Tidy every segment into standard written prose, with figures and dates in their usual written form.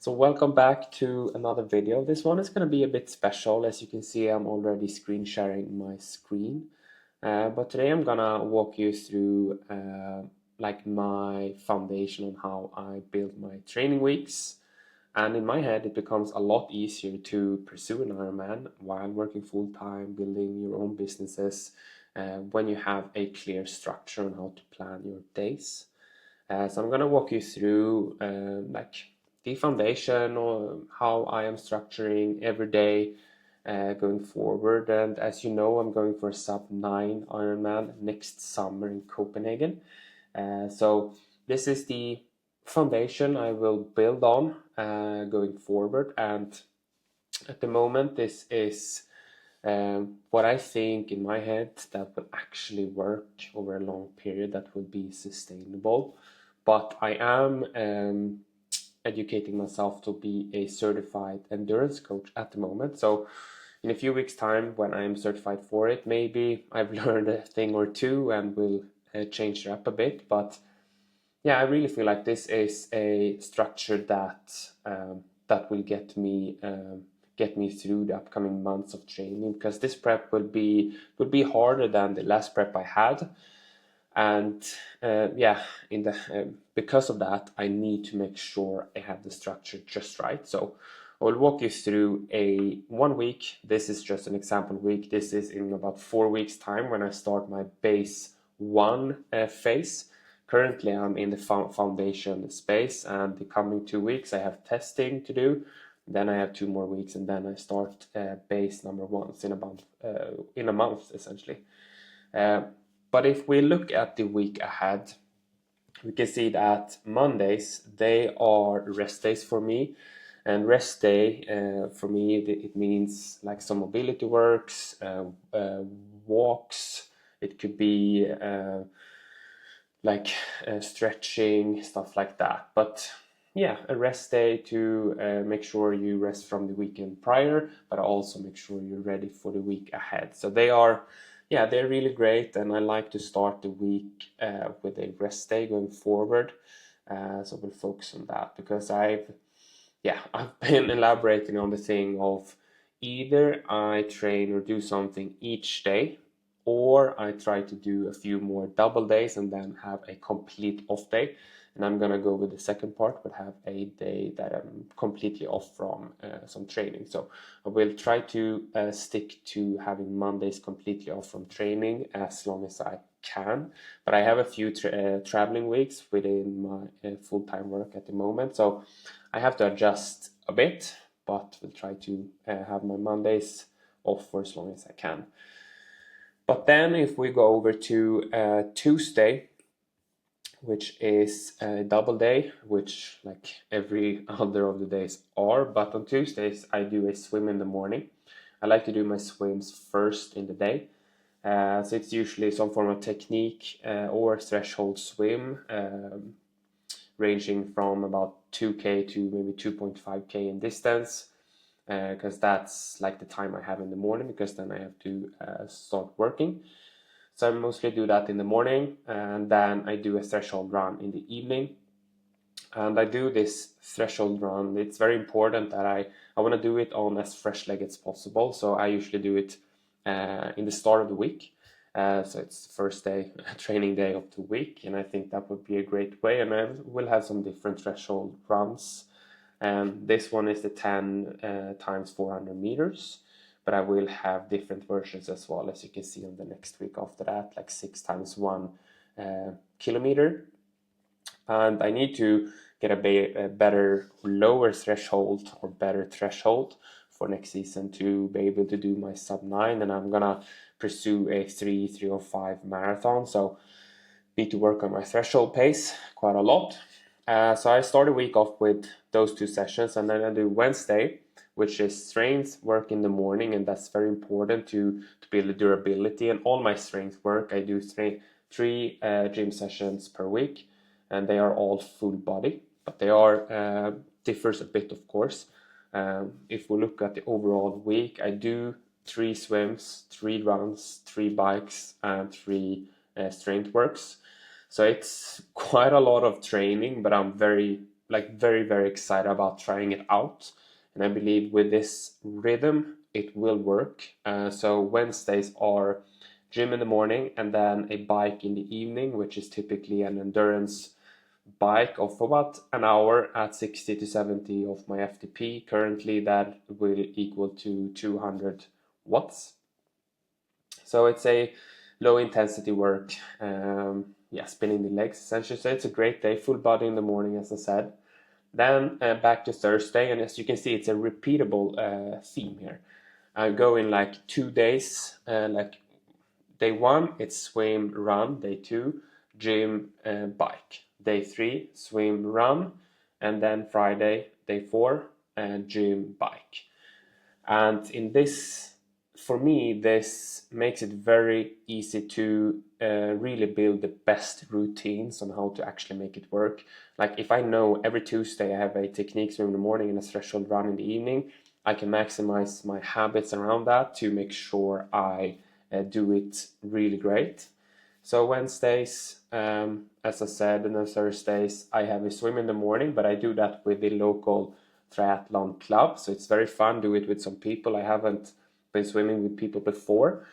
So welcome back to another video. This one is going to be a bit special. As you can see, I'm already screen sharing my screen. But today I'm gonna walk you through like my foundation on how I build my training weeks. And in my head, it becomes a lot easier to pursue an Ironman while working full time, building your own businesses, when you have a clear structure on how to plan your days. So I'm going to walk you through like the foundation or how I am structuring every day going forward. And as you know, I'm going for a Sub-9 Ironman next summer in Copenhagen. So this is the foundation I will build on going forward. And at the moment, this is what I think in my head that will actually work over a long period that will be sustainable. But I am educating myself to be a certified endurance coach at the moment. So in a few weeks' time, when I am certified for it, maybe I've learned a thing or two and will change it up a bit. But yeah, I really feel like this is a structure that will get me through the upcoming months of training, because this prep will be harder than the last prep I had. And yeah, because of that, I need to make sure I have the structure just right. So I will walk you through a 1 week. This is just an example week. This is in about 4 weeks time when I start my base one phase. Currently I'm in the foundation space, and the coming 2 weeks I have testing to do. Then I have 2 more weeks, and then I start base number one in a month essentially. But if we look at the week ahead, we can see that Mondays, they are rest days for me. And rest day for me, it means like some mobility works, walks. It could be like stretching, stuff like that. But yeah, a rest day to make sure you rest from the weekend prior, but also make sure you're ready for the week ahead. So they're really great, and I like to start the week with a rest day going forward. So we'll focus on that, because I've been elaborating on the thing of either I train or do something each day, or I try to do a few more double days and then have a complete off day. And I'm gonna go with the second part, but have a day that I'm completely off from some training. So I will try to stick to having Mondays completely off from training as long as I can. But I have a few traveling weeks within my full-time work at the moment, so I have to adjust a bit, but will try to have my Mondays off for as long as I can. But then if we go over to Tuesday, which is a double day, which like every other of the days are, but on Tuesdays I do a swim in the morning. I like to do my swims first in the day. So it's usually some form of technique or threshold swim, ranging from about 2K to maybe 2.5K in distance, because that's like the time I have in the morning, because then I have to start working. So I mostly do that in the morning, and then I do a threshold run in the evening. And I do this threshold run. It's very important that I want to do it on as fresh leg as possible. So I usually do it in the start of the week. So it's the first day, training day of the week, and I think that would be a great way. And I will have some different threshold runs. And this one is the 10 times 400 meters, but I will have different versions as well, as you can see on the next week after that, like 6 times 1 kilometer. And I need to get a better lower threshold or better threshold for next season to be able to do my Sub-9, and I'm gonna pursue a 3:05 marathon, so need to work on my threshold pace quite a lot. So I start a week off with those 2 sessions, and then I do Wednesday, which is strength work in the morning, and that's very important to build the durability. And all my strength work, I do three gym sessions per week, and they are all full body, but they are differs a bit, of course. If we look at the overall week, I do 3 swims, 3 runs, 3 bikes, and 3 strength works. So it's quite a lot of training, but I'm very like very, very excited about trying it out. And I believe with this rhythm, it will work. So Wednesdays are gym in the morning and then a bike in the evening, which is typically an endurance bike of about an hour at 60 to 70 of my FTP. Currently, that will equal to 200 watts. So it's a low intensity work, yeah, spinning the legs essentially. So it's a great day, full body in the morning, as I said. Then back to Thursday, and as you can see, it's a repeatable theme here. I go in like 2 days, like day 1, it's swim, run. Day 2, gym, bike. Day 3, swim, run. And then Friday, day 4, gym, bike. And in this, for me, this makes it very easy to really build the best routines on how to actually make it work. Like if I know every Tuesday I have a technique swim in the morning and a threshold run in the evening, I can maximize my habits around that to make sure I do it really great. So Wednesdays, as I said, and then Thursdays, I have a swim in the morning, but I do that with the local triathlon club. So it's very fun, do it with some people. I haven't been swimming with people before.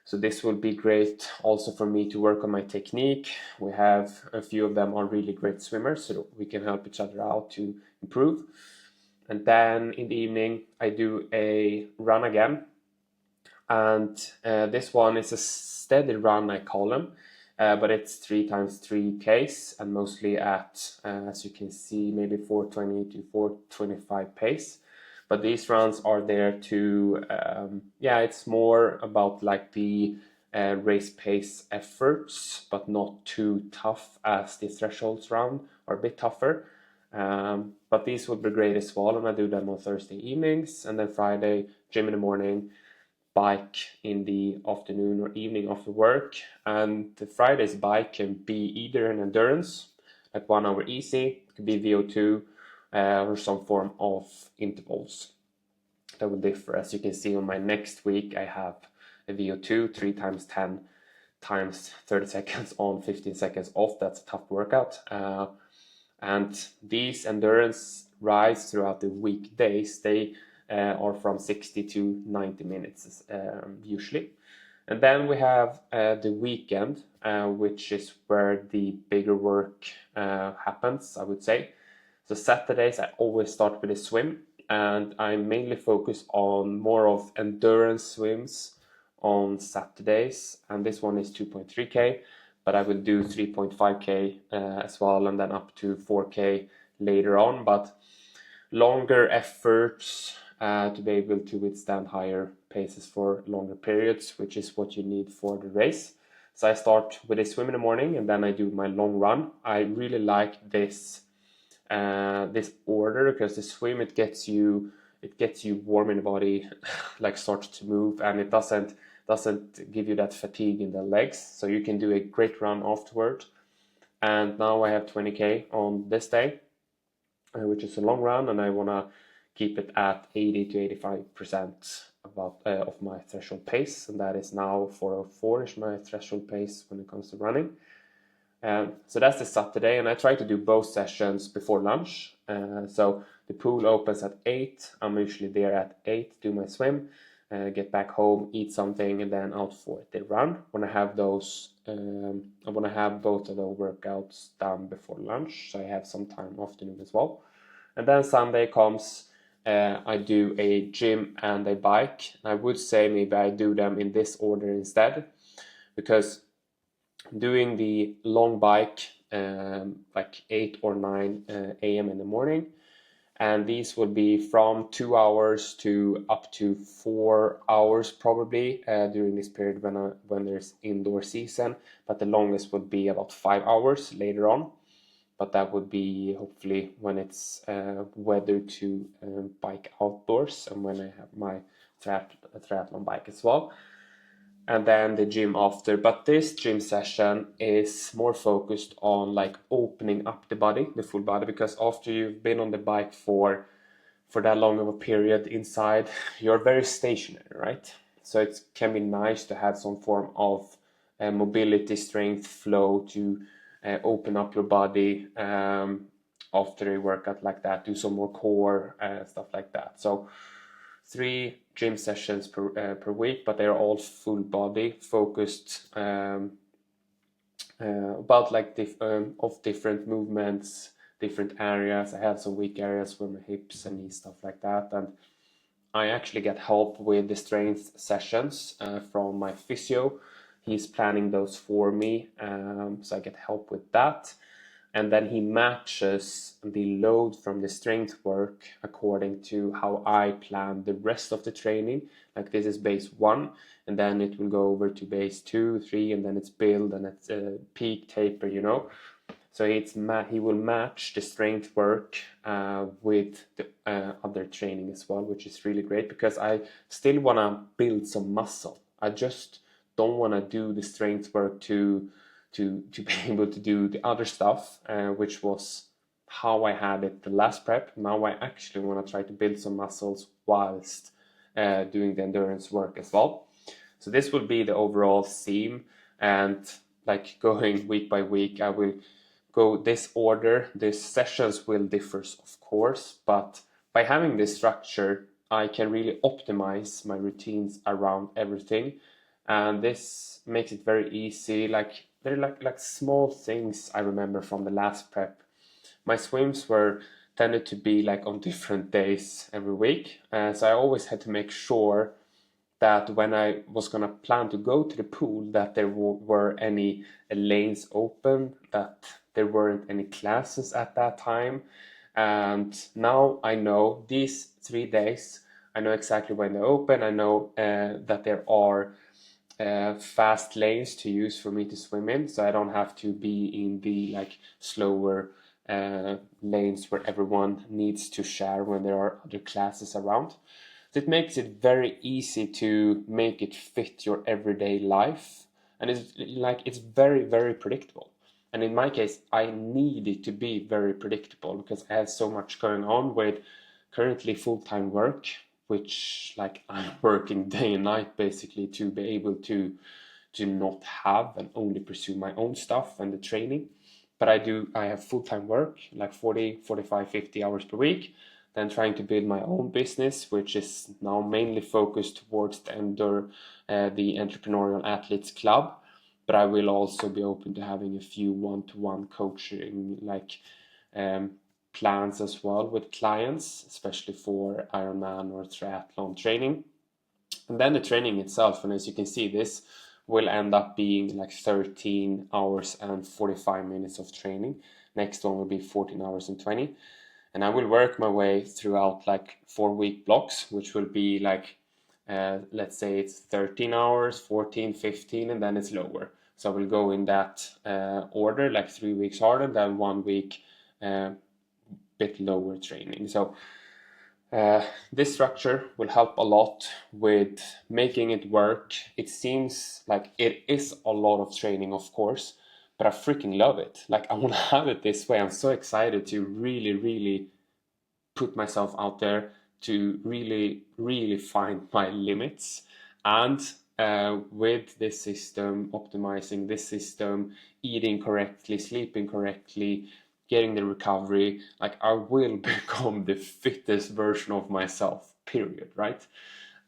So this will be great also for me to work on my technique. We have a few of them are really great swimmers, so we can help each other out to improve. And then in the evening, I do a run again. And this one is a steady run, I call them, but it's 3 times 3Ks and mostly at, as you can see, maybe 420 to 425 pace. But these runs are there to, yeah, it's more about like the race pace efforts, but not too tough as the thresholds run, or a bit tougher. But these would be great as well, and I do them on Thursday evenings, and then Friday, gym in the morning, bike in the afternoon or evening after work. And the Friday's bike can be either an endurance, like 1 hour easy, it could be VO2, or some form of intervals. That will differ. As you can see on my next week, I have a VO2, 3 times 10 times 30 seconds on, 15 seconds off. That's a tough workout. And these endurance rides throughout the weekdays, they are from 60 to 90 minutes usually. And then we have the weekend, which is where the bigger work happens, I would say. So Saturdays, I always start with a swim, and I mainly focus on more of endurance swims on Saturdays. And this one is 2.3K, but I will do 3.5K as well, and then up to 4K later on. But longer efforts to be able to withstand higher paces for longer periods, which is what you need for the race. So I start with a swim in the morning, and then I do my long run. I really like this order, because the swim, it gets you warm in the body, like starts to move, and it doesn't give you that fatigue in the legs, so you can do a great run afterward. And now I have 20K on this day, which is a long run, and I want to keep it at 80 to 85% of my threshold pace, and that is now 404 is my threshold pace when it comes to running. So that's the Saturday, and I try to do both sessions before lunch. So the pool opens at 8. I'm usually there at 8, do my swim, get back home, eat something, and then out for the run. When I have those, I want to have both of those workouts done before lunch, so I have some time afternoon as well. And then Sunday comes, I do a gym and a bike. I would say maybe I do them in this order instead, because doing the long bike like 8 or 9 a.m. in the morning, and these will be from 2 hours to up to 4 hours probably during this period when there's indoor season, but the longest would be about 5 hours later on. But that would be hopefully when it's weather to bike outdoors, and when I have my triathlon bike as well. And then the gym after. But this gym session is more focused on like opening up the body, the full body, because after you've been on the bike for that long of a period inside, you're very stationary, right? So it can be nice to have some form of mobility, strength, flow to open up your body after a workout like that, do some more core stuff like that. So 3 gym sessions per week, but they're all full body focused, about like of different movements, different areas. I have some weak areas for my hips and knees, stuff like that, and I actually get help with the strength sessions from my physio. He's planning those for me, so I get help with that. And then he matches the load from the strength work according to how I plan the rest of the training. Like this is base 1, and then it will go over to base 2, 3, and then it's build, and it's peak taper, you know. So he will match the strength work with the other training as well, which is really great because I still want to build some muscle. I just don't want to do the strength work to be able to do the other stuff, which was how I had it the last prep. Now I actually want to try to build some muscles whilst doing the endurance work as well. So this will be the overall theme, and like going week by week, I will go this order. These sessions will differ, of course, but by having this structure, I can really optimize my routines around everything, and this makes it very easy. Like they're like small things I remember from the last prep. My swims were tended to be like on different days every week, so I always had to make sure that when I was gonna plan to go to the pool, that there were any lanes open, that there weren't any classes at that time. And now I know these 3 days, I know exactly when they're open. I know that there are fast lanes to use for me to swim in, so I don't have to be in the like slower lanes where everyone needs to share when there are other classes around. So it makes it very easy to make it fit your everyday life, and it's very, very predictable. And in my case, I need it to be very predictable because I have so much going on with currently full-time work, which like I'm working day and night basically to be able to not have and only pursue my own stuff and the training. But I have full-time work, like 40, 45, 50 hours per week, then trying to build my own business, which is now mainly focused towards the Entrepreneurial Athletes Club. But I will also be open to having a few one-to-one coaching like plans as well with clients, especially for Ironman or triathlon training. And then the training itself, and as you can see, this will end up being like 13 hours and 45 minutes of training. Next one will be 14 hours and 20. And I will work my way throughout like 4-week blocks, which will be like, let's say it's 13 hours, 14, 15, and then it's lower. So I will go in that order, like 3 weeks harder, then 1 week bit lower training. So this structure will help a lot with making it work. It seems like it is a lot of training, of course, but I freaking love it. Like I want to have it this way. I'm so excited to really, really put myself out there to really, really find my limits. And with this system, optimizing this system, eating correctly, sleeping correctly, getting the recovery, like I will become the fittest version of myself, period, right?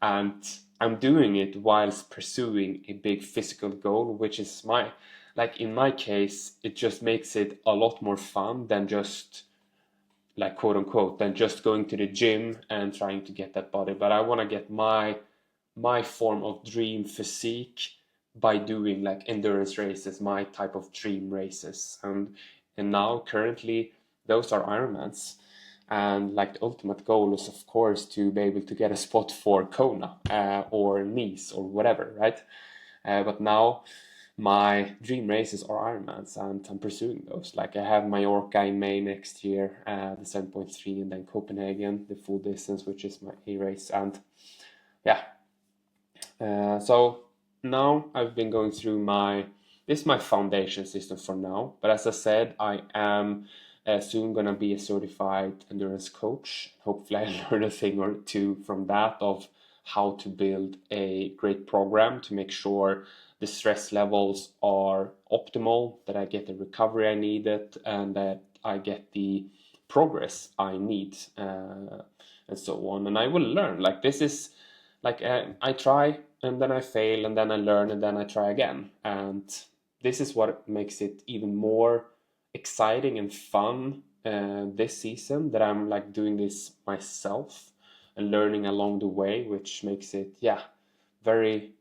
And I'm doing it whilst pursuing a big physical goal, which is like in my case, it just makes it a lot more fun than just like quote unquote, than just going to the gym and trying to get that body. But I want to get my form of dream physique by doing like endurance races, my type of dream races. And now currently those are Ironmans. And like the ultimate goal is of course to be able to get a spot for Kona or Nice or whatever, right? But now my dream races are Ironmans, and I'm pursuing those. Like I have Mallorca in May next year, the 7.3, and then Copenhagen, the full distance, which is my A race. And yeah, so now I've been going through this is my foundation system for now. But as I said, I am soon gonna be a certified endurance coach. Hopefully I learn a thing or two from that of how to build a great program to make sure the stress levels are optimal, that I get the recovery I needed, and that I get the progress I need, and so on. And I will learn. Like this is like I try and then I fail and then I learn and then I try again. And this is what makes it even more exciting and fun this season, that I'm like doing this myself and learning along the way, which makes it, yeah, very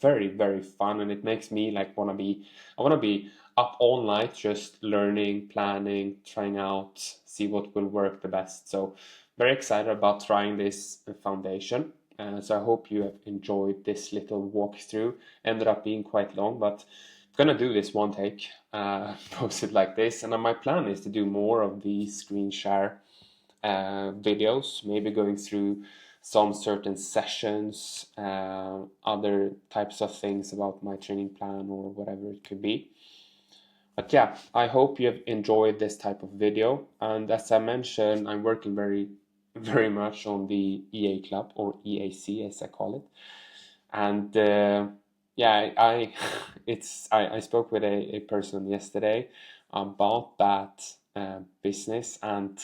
very, very fun. And it makes me like I want to be up all night just learning, planning, trying out, see what will work the best. So very excited about trying this foundation. So I hope you have enjoyed this little walkthrough. Ended up being quite long, but I'm gonna do this one take, post it like this. And then my plan is to do more of these screen share videos, maybe going through some certain sessions, other types of things about my training plan or whatever it could be. But yeah, I hope you have enjoyed this type of video. And as I mentioned, I'm working very much on the EA Club, or EAC as I call it. And yeah, I spoke with a person yesterday about that business, and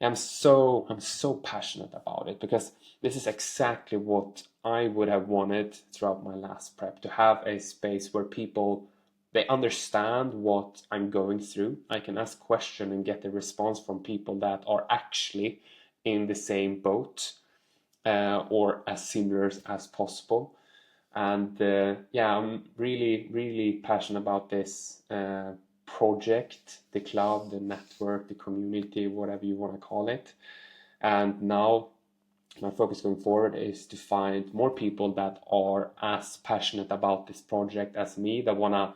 I'm so passionate about it, because this is exactly what I would have wanted throughout my last prep, to have a space where people, they understand what I'm going through. I can ask questions and get a response from people that are actually in the same boat, or as similar as possible. And yeah, I'm really passionate about this project, the club, the network, the community, whatever you want to call it. And now my focus going forward is to find more people that are as passionate about this project as me, that want to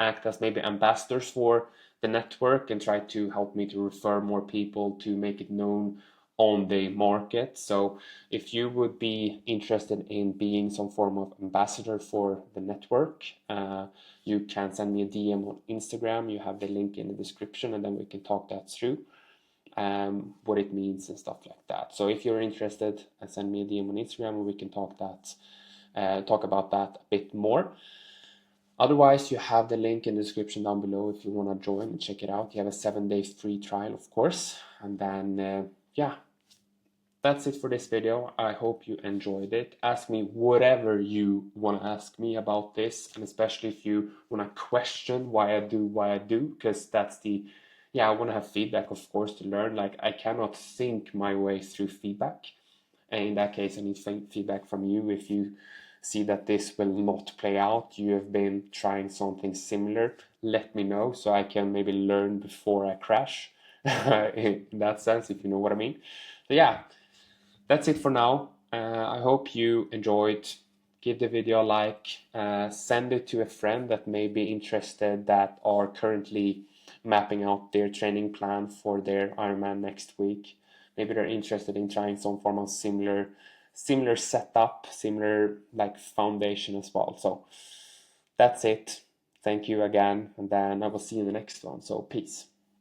act as maybe ambassadors for the network and try to help me to refer more people to make it known on the market. So if you would be interested in being some form of ambassador for the network, you can send me a DM on Instagram. You have the link in the description, and then we can talk that through, what it means and stuff like that. So if you're interested, send me a DM on Instagram and we can talk about that a bit more. Otherwise, you have the link in the description down below if you want to join and check it out. You have a 7-day free trial, of course. And then, yeah, that's it for this video. I hope you enjoyed it. Ask me whatever you want to ask me about this, and especially if you want to question why I do, because that's I want to have feedback, of course, to learn. Like, I cannot think my way through feedback. And in that case, I need feedback from you. If you see that this will not play out, you have been trying something similar, let me know so I can maybe learn before I crash, in that sense, if you know what I mean. So yeah, that's it for now. I hope you enjoyed. Give the video a like, send it to a friend that may be interested, that are currently mapping out their training plan for their Ironman next week. Maybe they're interested in trying some form of similar setup, similar like foundation as well. So that's it. Thank you again, and then I will see you in the next one. So peace.